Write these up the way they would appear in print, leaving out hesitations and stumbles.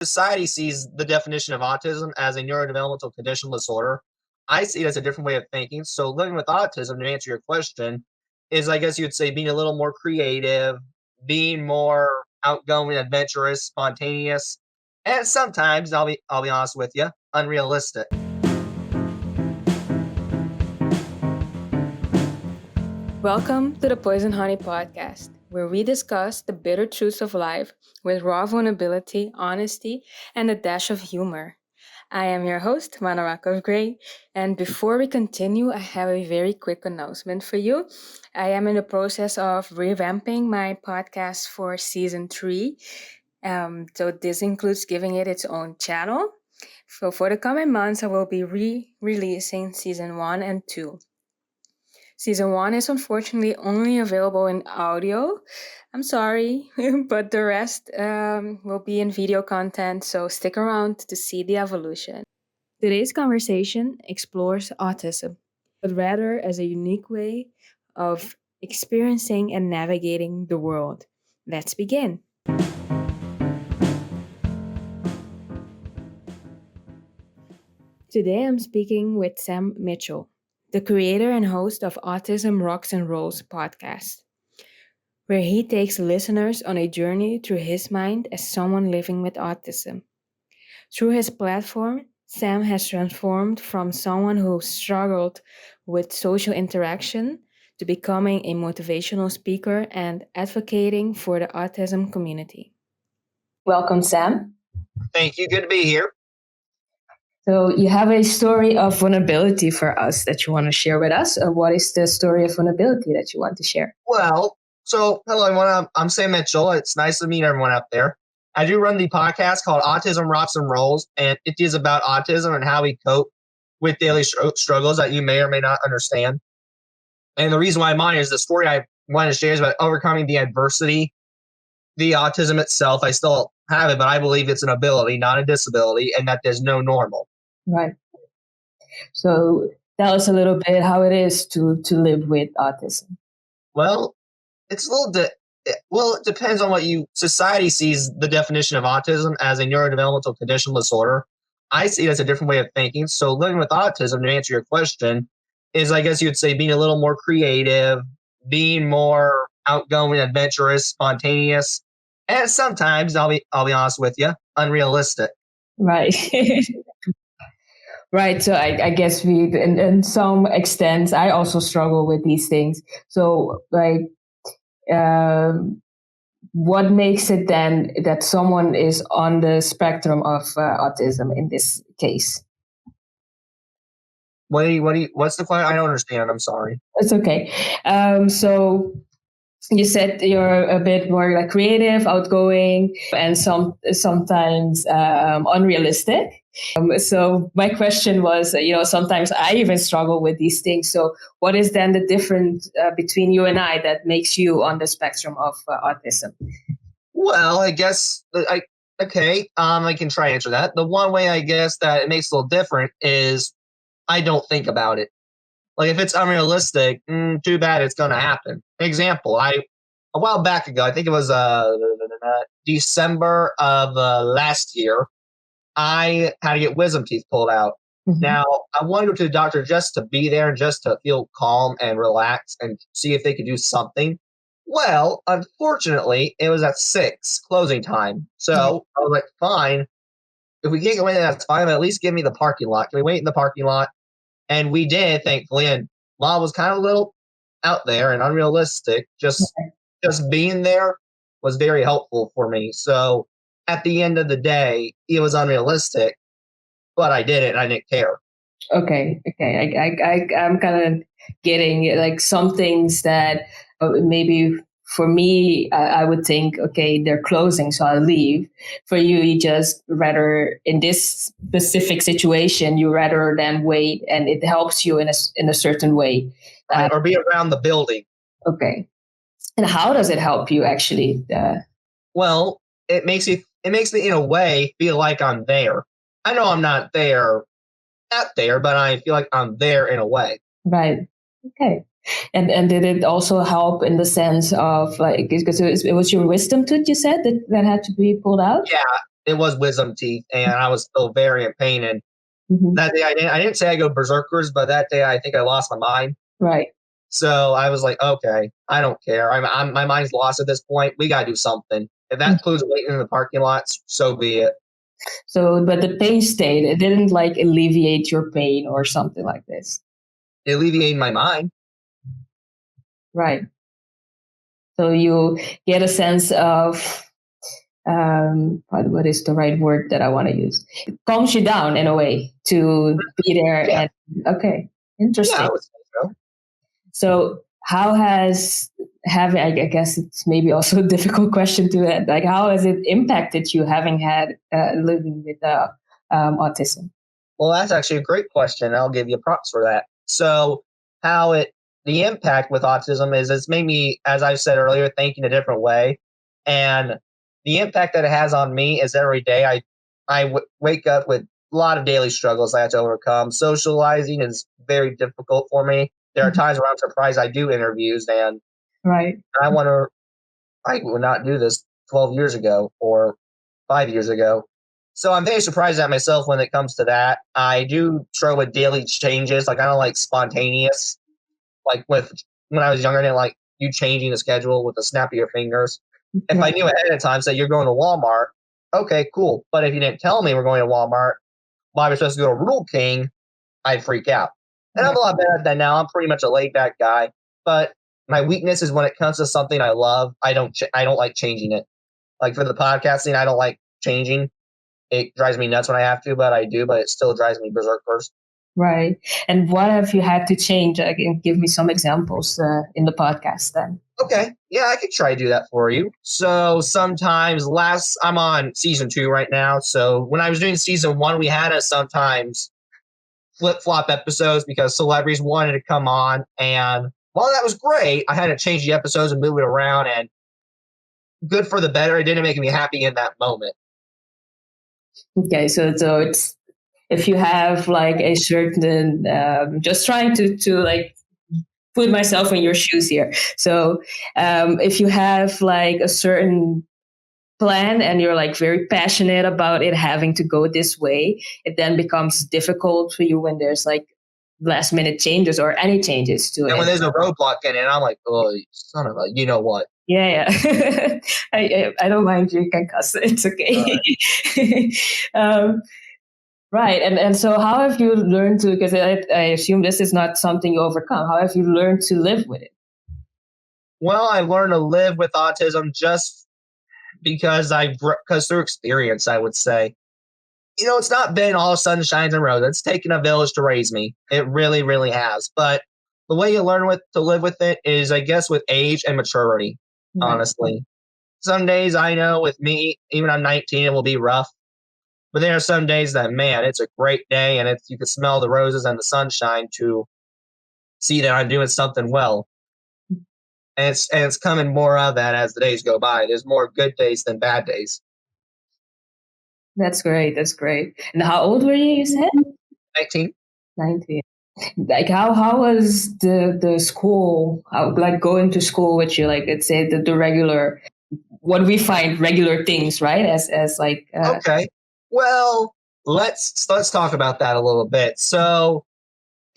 Society sees the definition of autism as a neurodevelopmental conditional disorder. I see it as a different way of thinking. So, living with autism, to answer your question, is I guess you would say being a little more creative, being more outgoing, adventurous, spontaneous, and sometimes I'll be honest with you, unrealistic. Welcome to the Poison Honey Podcast, where we discuss the bitter truths of life with raw vulnerability, honesty, and a dash of humor. I am your host, Manarak of Gray, and before we continue, I have a very quick announcement for you. I am in the process of revamping my podcast for season 3. So this includes giving it its own channel. So for the coming months, I will be re-releasing season 1 and 2. Season 1 is unfortunately only available in audio. I'm sorry, but the rest will be in video content, so stick around to see the evolution. Today's conversation explores autism, but rather as a unique way of experiencing and navigating the world. Let's begin. Today I'm speaking with Sam Mitchell, the creator and host of Autism Rocks and Rolls podcast, where he takes listeners on a journey through his mind as someone living with autism. Through his platform, Sam has transformed from someone who struggled with social interaction to becoming a motivational speaker and advocating for the autism community. Welcome, Sam. Thank you. Good to be here. So you have a story of vulnerability for us that you want to share with us. What is the story of vulnerability that you want to share? Well, hello everyone. I'm Sam Mitchell. It's nice to meet everyone out there. I do run the podcast called Autism Rocks and Rolls, and it is about autism and how we cope with daily struggles that you may or may not understand. And the reason why mine is the story I want to share is about overcoming the adversity, the autism itself. I still have it, but I believe it's an ability, not a disability, and that there's no normal. Right. So tell us a little bit how it is to live with autism. Well, it's a little it depends on what society sees the definition of autism as a neurodevelopmental conditional disorder. I see it as a different way of thinking. So living with autism, to answer your question, is I guess you'd say being a little more creative, being more outgoing, adventurous, spontaneous, and sometimes I'll be honest with you, unrealistic. Right. Right. So I guess in some extent, I also struggle with these things. So what makes it then that someone is on the spectrum of autism in this case? What's the question? I don't understand. I'm sorry. It's okay. So you said you're a bit more creative, outgoing, and sometimes unrealistic. So my question was, sometimes I even struggle with these things. So what is then the difference between you and I that makes you on the spectrum of autism? Well, I guess I can try to answer that. The one way I guess that it makes it a little different is I don't think about it. Like if it's unrealistic, too bad, it's going to happen. Example, a while back ago, I think it was December of last year, I had to get wisdom teeth pulled out. Mm-hmm. Now, I wanted to go to the doctor just to be there and just to feel calm and relax and see if they could do something. Well, unfortunately, it was at 6 closing time. So I was like, fine. If we can't go in, that's fine. But at least give me the parking lot. Can we wait in the parking lot? And we did, thankfully. And law was kind of a little out there and unrealistic. Just being there was very helpful for me. So at the end of the day, it was unrealistic, but I did it and I didn't care. Okay. I'm kind of getting some things that maybe for me, I would think, okay, they're closing, so I'll leave. For you, you just rather, in this specific situation, you rather than wait, and it helps you in a certain way. Or be around the building. Okay. And how does it help you, actually? Well, it makes me, in a way, feel like I'm there. I know I'm not there, but I feel like I'm there in a way. Right. Okay. And did it also help in the sense of because it was your wisdom tooth, you said, that had to be pulled out? Yeah, it was wisdom teeth, and I was still very in pain. And that day, I didn't say I go berserkers, but that day I think I lost my mind. Right. So I was like, okay, I don't care. My mind's lost at this point. We gotta do something. If that includes waiting in the parking lots, so be it. So, but the pain stayed. It didn't like alleviate your pain or something like this. It alleviated my mind. Right. So you get a sense of what is the right word that I want to use? It calms you down in a way to be there. Yeah. And okay, interesting. Yeah, I would say so. So how has having, I guess it's maybe also a difficult question to that. Like, how has it impacted you having had living with autism? Well, that's actually a great question. I'll give you props for that. So the impact with autism is it's made me, as I said earlier, think in a different way. And the impact that it has on me is every day I wake up with a lot of daily struggles I have to overcome. Socializing is very difficult for me. There are times where I'm surprised I do interviews, and Right. I wonder, I would not do this 12 years ago or 5 years ago. So I'm very surprised at myself when it comes to that. I do struggle with daily changes. Like, I don't like spontaneous. Like when I was younger, I didn't like you changing the schedule with the snap of your fingers. If I knew ahead of time, say you're going to Walmart, okay, cool. But if you didn't tell me we're going to Walmart, why we're supposed to go to Rule King, I'd freak out. And I'm a lot better at that now. I'm pretty much a laid back guy. But my weakness is when it comes to something I love, I don't like changing it. Like for the podcasting, I don't like changing. It drives me nuts when I have to, but I do. But it still drives me berserkers. Right. And what have you had to change? Give me some examples in the podcast then. Okay. Yeah, I could try to do that for you. So sometimes I'm on season 2 right now. So when I was doing season 1, we had to sometimes flip-flop episodes because celebrities wanted to come on. And while that was great, I had to change the episodes and move it around. And good for the better. It didn't make me happy in that moment. Okay. So it's, if you have like a certain, just trying to like put myself in your shoes here. So if you have like a certain plan and you're like very passionate about it having to go this way, it then becomes difficult for you when there's like last minute changes or any changes to it. And when there's a roadblock in it, I'm like, oh, son of a, you know what? Yeah. I don't mind, you can cuss. It's okay. Right. And so how have you learned to, because I assume this is not something you overcome. How have you learned to live with it? Well, I learned to live with autism just because through experience, I would say. You know, it's not been all sunshines and roses. It's taken a village to raise me. It really, really has. But the way you learn to live with it is, I guess, with age and maturity, honestly. Some days I know with me, even I'm 19, it will be rough. But there are some days that, man, it's a great day, and you can smell the roses and the sunshine to see that I'm doing something well. And it's coming more of that as the days go by. There's more good days than bad days. That's great. That's great. And how old were you said? 19. 19. Like how was the school, like going to school with you, like let's say the regular, what we find regular things, right? As like okay. Well, let's talk about that a little bit. So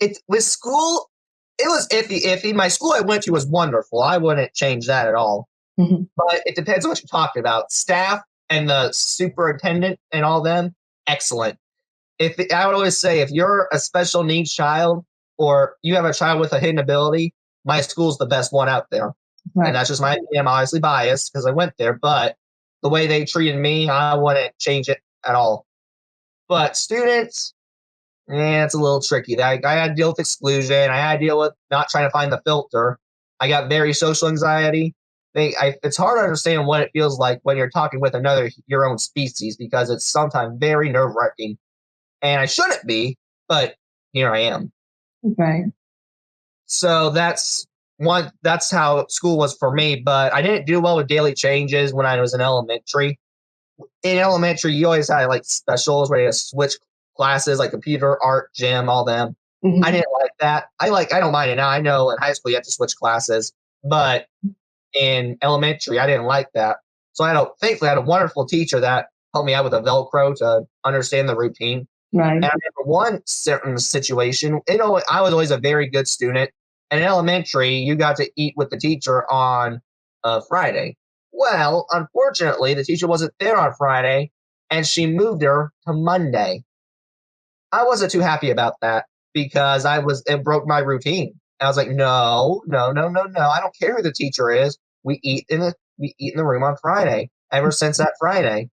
with school, it was iffy. My school I went to was wonderful. I wouldn't change that at all. But it depends on what you're talking about. Staff and the superintendent and all them, excellent. I would always say, if you're a special needs child or you have a child with a hidden ability, my school's the best one out there. Right. And that's just my opinion. I'm obviously biased because I went there, but the way they treated me, I wouldn't change it at all. But students, it's a little tricky. I had to deal with exclusion. I had to deal with not trying to find the filter. I got very social anxiety. It's hard to understand what it feels like when you're talking with your own species, because it's sometimes very nerve-wracking. And I shouldn't be, but here I am. Right. So that's how school was for me. But I didn't do well with daily changes when I was in elementary. In elementary, you always had like specials where you had to switch classes, like computer, art, gym, all them. I didn't like that. I don't mind it now. I know in high school you have to switch classes, but in elementary, I didn't like that. So thankfully I had a wonderful teacher that help me out with a Velcro to understand the routine. Right. And I remember one certain situation, I was always a very good student. And in elementary, you got to eat with the teacher on Friday. Well, unfortunately, the teacher wasn't there on Friday, and she moved her to Monday. I wasn't too happy about that because it broke my routine. I was like, no, no, no, no, no. I don't care who the teacher is. We eat in the room on Friday. Ever since that Friday.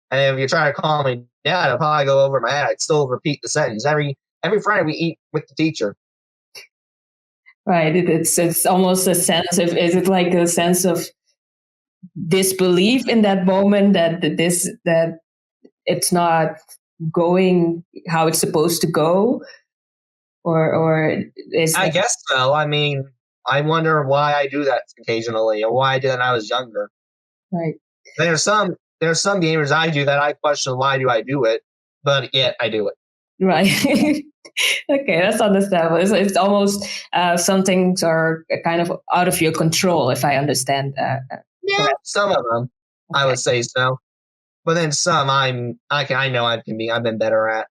And if you try to calm me down, it'll probably go over my head. I'd still repeat the sentence. Every Friday we eat with the teacher. Right. It's almost a sense of, is it like a sense of disbelief in that moment that it's not going how it's supposed to go, or is I guess so. I mean, I wonder why I do that occasionally, or why I did when I was younger. right? There's some gamers I do that I question why do I do it, but yet I do it. Right. Okay, that's understandable. It's almost some things are kind of out of your control, if I understand. Yeah, some of them, okay. I would say so. But then some I know I've been better at.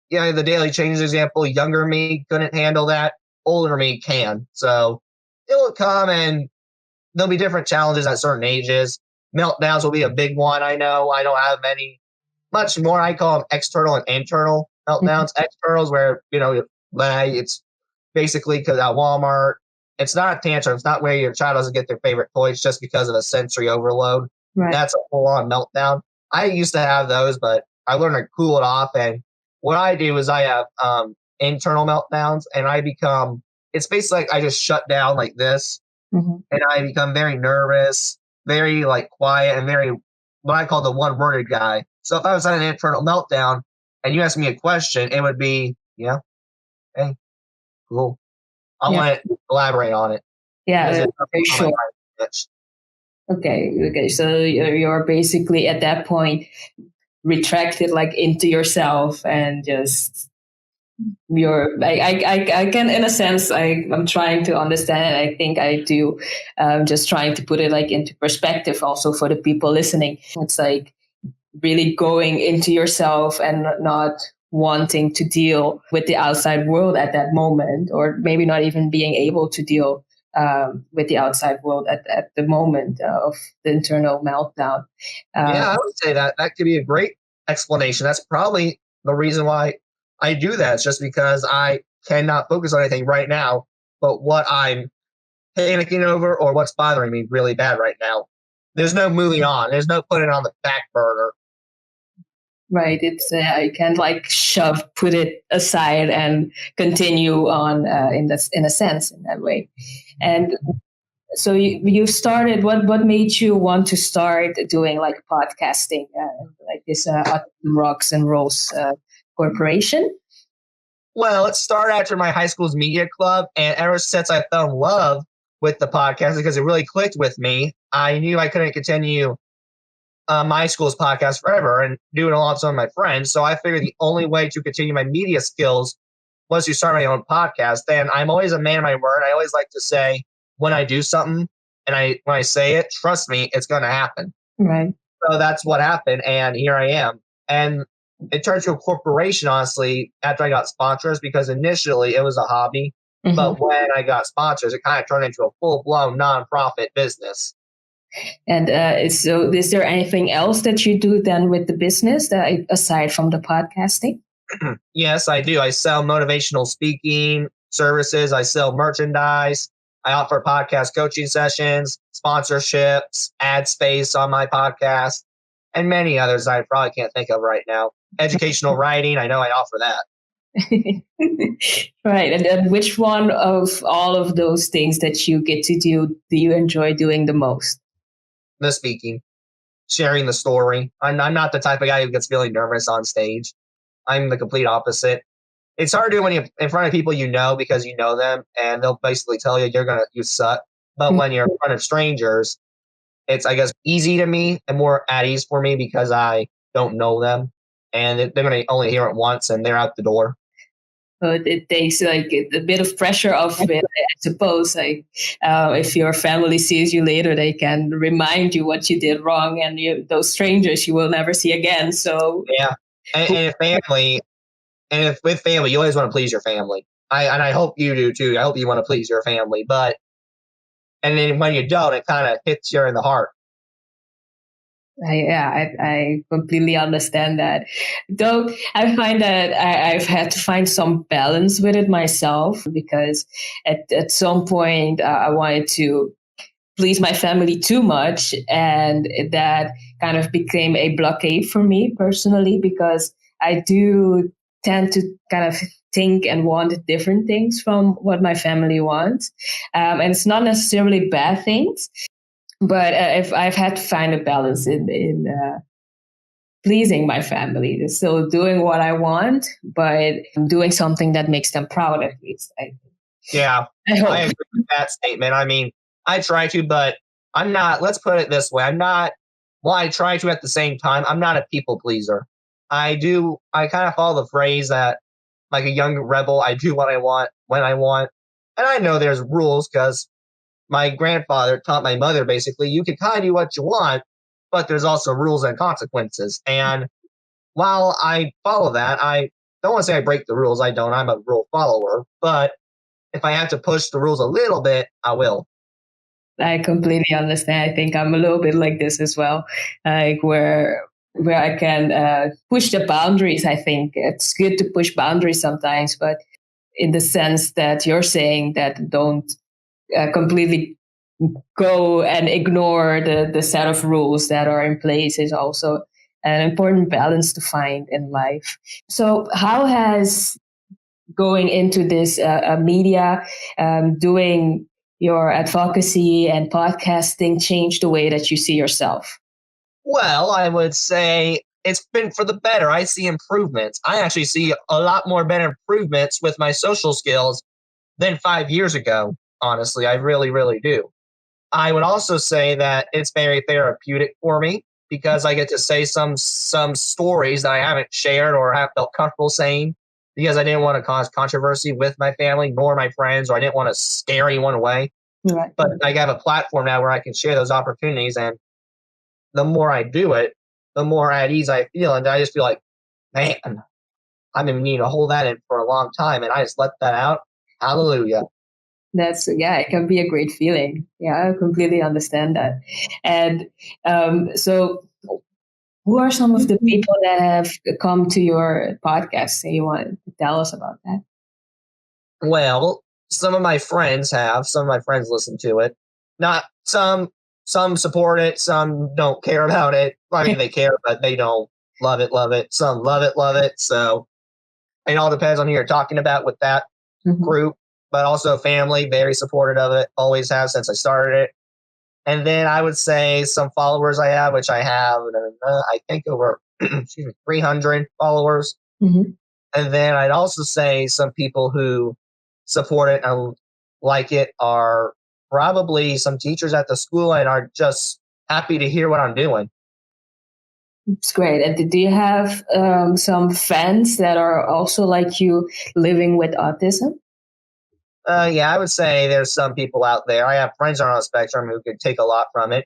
Yeah, the daily changes example, younger me couldn't handle that. Older me can. So it will come, and there'll be different challenges at certain ages. Meltdowns will be a big one. I know I don't have much more. I call them external and internal meltdowns. Mm-hmm. Externals where, it's basically because at Walmart, it's not a tantrum. It's not where your child doesn't get their favorite toys just because of a sensory overload. Right. That's a full-on meltdown. I used to have those, but I learned to cool it off. And what I do is I have internal meltdowns, and it's basically like I just shut down like this, mm-hmm. and I become very nervous, very like quiet, and very what I call the one-worded guy. So if I was at an internal meltdown and you asked me a question, it would be, hey, cool. I want to elaborate on it. Yeah, sure. Okay. So you're basically at that point retracted like into yourself and just I can, in a sense, I'm trying to understand it. I think I do. Just trying to put it like into perspective also for the people listening. It's like really going into yourself and not wanting to deal with the outside world at that moment, or maybe not even being able to deal with the outside world at the moment of the internal meltdown. Yeah, I would say that could be a great explanation. That's probably the reason why I do that. It's just because I cannot focus on anything right now, but what I'm panicking over or what's bothering me really bad right now. There's no moving on. There's no putting it on the back burner. Right. It's I can't like put it aside and continue on in a sense in that way. And so you started. What made you want to start doing like podcasting, like this Autism Rocks and Rolls corporation? Well, it started after my high school's media club, and ever since I fell in love with the podcast because it really clicked with me, I knew I couldn't continue my school's podcast forever and do it along with some of my friends. So I figured the only way to continue my media skills was to start my own podcast. And I'm always a man of my word. I always like to say when I do something and when I say it, trust me, it's going to happen. Right. So that's what happened. And here I am. And it turned to a corporation, honestly, after I got sponsors, because initially it was a hobby. Mm-hmm. But when I got sponsors, it kind of turned into a full-blown nonprofit business. And so is there anything else that you do then with the business aside from the podcasting? Yes, I do. I sell motivational speaking services. I sell merchandise. I offer podcast coaching sessions, sponsorships, ad space on my podcast, and many others I probably can't think of right now. Educational writing, I know I offer that. Right. And then which one of all of those things that you get to do you enjoy doing the most? The speaking, sharing the story. I'm not the type of guy who gets really nervous on stage. I'm the complete opposite. It's hard to do when you're in front of people because you know them, and they'll basically tell you you suck. But when you're in front of strangers, it's, I guess, easy to me and more at ease for me because I don't know them, and they're going to only hear it once and they're out the door. But it takes like a bit of pressure off it, I suppose. Like if your family sees you later, they can remind you what you did wrong, and those strangers you will never see again. So Yeah, and if with family, you always want to please your family. I hope you do too. I hope you want to please your family, but and then when you don't, it kind of hits you in the heart. I completely understand that. Though I find that I've had to find some balance with it myself, because at some point I wanted to please my family too much, and that kind of became a blockade for me personally, because I do tend to kind of think and want different things from what my family wants, and it's not necessarily bad things, but if I've had to find a balance in pleasing my family, still doing what I want, but doing something that makes them proud, at least. Yeah, I hope. I agree with that statement. I mean, I try to, but I'm not. Let's put it this way: I'm not. Well, I try to at the same time. I'm not a people pleaser. I do. I kind of follow the phrase that, like a young rebel, I do what I want when I want, and I know there's rules because my grandfather taught my mother basically you can kind of do what you want, but there's also rules and consequences. And while I follow that, I don't want to say I break the rules. I don't. I'm a rule follower, but if I have to push the rules a little bit, I will. I completely understand. I think I'm a little bit like this as well, like where I can push the boundaries. I think it's good to push boundaries sometimes, but in the sense that you're saying, that don't completely go and ignore the set of rules that are in place, is also an important balance to find in life. So, how has going into this media, doing your advocacy and podcasting change the way that you see yourself? Well, I would say it's been for the better. I see improvements. I actually see a lot more better improvements with my social skills than 5 years ago. Honestly, I really, really do. I would also say that it's very therapeutic for me because I get to say some stories that I haven't shared or have felt comfortable saying because I didn't want to cause controversy with my family nor my friends, or I didn't want to scare anyone away. Right. But I have a platform now where I can share those opportunities, and the more I do it, the more at ease I feel, and I just feel like, man, I've been needing to hold that in for a long time, and I just let that out. Hallelujah. It can be a great feeling. Yeah, I completely understand that. And so, who are some of the people that have come to your podcast, and you want to tell us about that? Well, some of my friends have. Some of my friends listen to it. Not some. Some support it. Some don't care about it. I mean, they care, but they don't love it. Love it. Some love it. Love it. So it all depends on who you're talking about with that group. But also family, very supportive of it. Always have since I started it. And then I would say some followers I have, which I have, I think over 300 followers. Mm-hmm. And then I'd also say some people who support it and like it are probably some teachers at the school and are just happy to hear what I'm doing. It's great. And do you have some friends that are also like you, living with autism? Yeah, I would say there's some people out there. I have friends on the spectrum who could take a lot from it.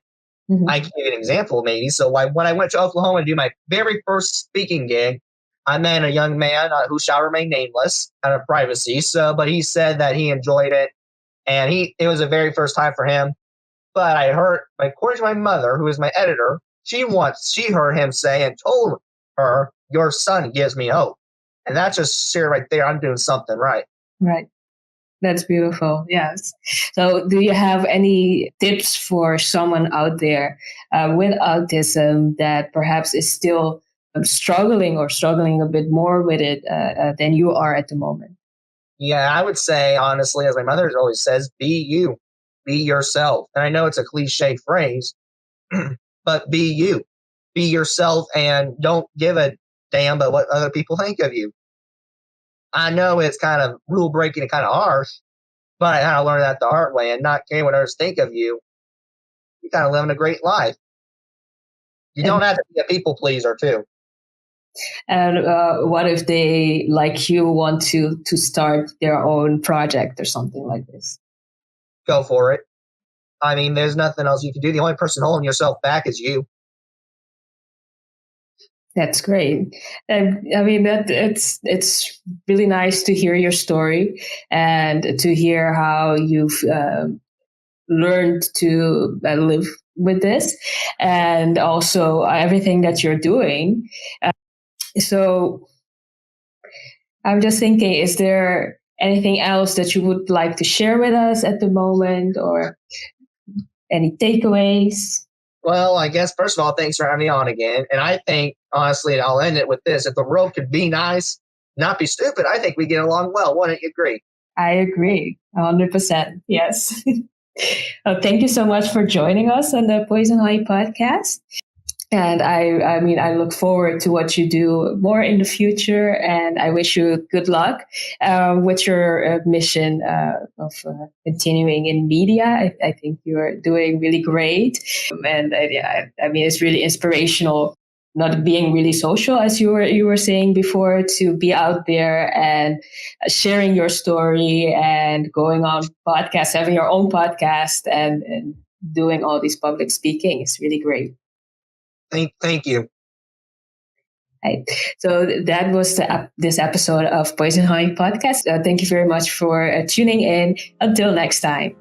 Mm-hmm. I can give you an example, maybe. So when I went to Oklahoma to do my very first speaking gig, I met a young man who shall remain nameless out of privacy. So, but he said that he enjoyed it, and it was the very first time for him. But I heard, according to my mother, who is my editor, she heard him say and told her, "Your son gives me hope," and that's just sure right there. I'm doing something right. Right. That's beautiful. Yes. So, do you have any tips for someone out there with autism that perhaps is still struggling or struggling a bit more with it than you are at the moment? Yeah, I would say, honestly, as my mother always says, be you, be yourself. And I know it's a cliche phrase, but be you, be yourself, and don't give a damn about what other people think of you. I know it's kind of rule breaking and kind of harsh, but I had to learn that the hard way and not care what others think of you. You're kind of living a great life. You don't have to be a people pleaser, too. And what if they, like you, want to start their own project or something like this? Go for it. I mean, there's nothing else you can do. The only person holding yourself back is you. That's great. I mean, that it's really nice to hear your story and to hear how you've learned to live with this, and also everything that you're doing. So I'm just thinking, is there anything else that you would like to share with us at the moment, or any takeaways? Well, I guess first of all, thanks for having me on again. And I think, honestly, and I'll end it with this: if the world could be nice, not be stupid, I think we get along well. Wouldn't you agree? I agree, 100%. Yes. Thank you so much for joining us on the Poison Honey podcast. And I mean, I look forward to what you do more in the future, and I wish you good luck with your mission of continuing in media. I think you're doing really great, and yeah, I mean, it's really inspirational. Not being really social, as you were saying before, to be out there and sharing your story and going on podcasts, having your own podcast, and doing all this public speaking is really great. Thank you. Right. So that was this episode of Poison Honey Podcast. Thank you very much for tuning in. Until next time.